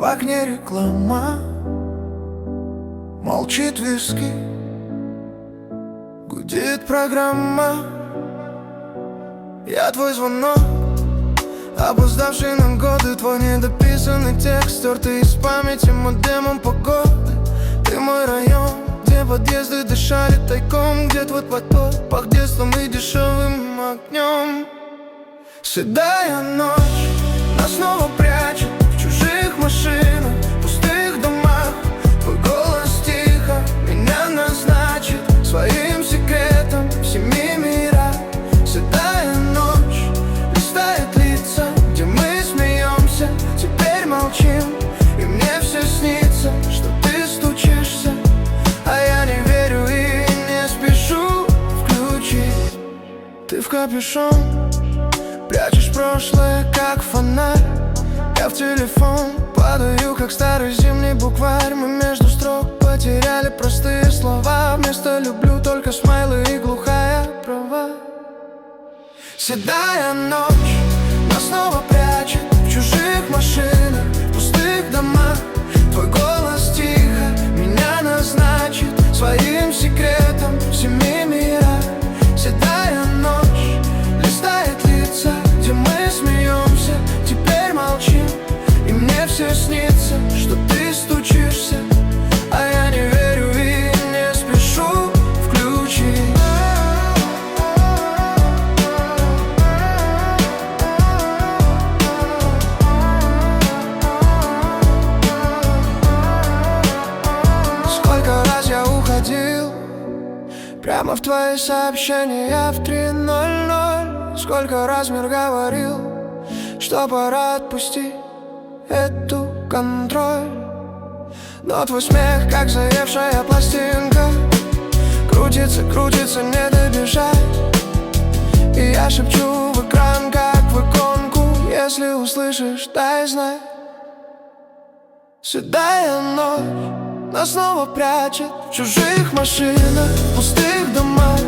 В окне реклама, молчит виски, гудит программа. Я твой звонок, опоздавший на годы, твой недописанный текст, стертый из памяти модемом погоды. Ты мой район, где подъезды дышали тайком, где твой платок пах детством и дешевым огнем. Седая ночь нас снова прячет в чужих машинах, пустых домах. Твой голос тихо меня назначит своим секретом в семи мирах. Седая ночь листает лица, где мы смеемся, теперь молчим, и мне все снится, что ты стучишься, а я не верю и не спешу включить. Ты в капюшон прячешь прошлое, как фонарь. Я в телефон падаю, как старый зимний букварь. Мы между строк потеряли простые слова. Вместо «люблю» только смайлы и глухая права. Седая ночь нас снова прячет в чужих машинах, в пустых домах. Твой голос тихо меня назначит своим секретом в семи мирах. Седая ночь листает лица, где мы смеемся, теперь молчим, и мне все снится, что ты стучишься, а я не верю и не спешу включить. Сколько раз я уходил прямо в твои сообщения в 3:00. Сколько раз мир говорил, что пора отпустить эту контроль. Но твой смех, как заевшая пластинка, крутится, крутится, не добежать. И я шепчу в экран, как в иконку: если услышишь, дай знать. Седая ночь нас снова прячет в чужих машинах, в пустых домах.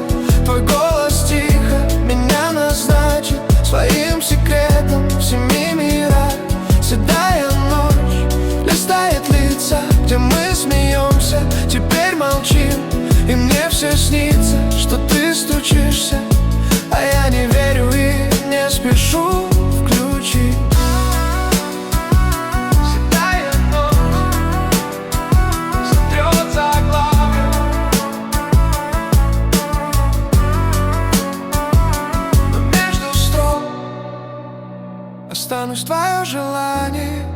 Твой голос тихо меня назначит своим секретом в семи мирах. Седая ночь листает лица, где мы смеемся, теперь молчим, и мне все снится, что ты стучишься, а я не верю и не спешу включить. Останусь твое желание,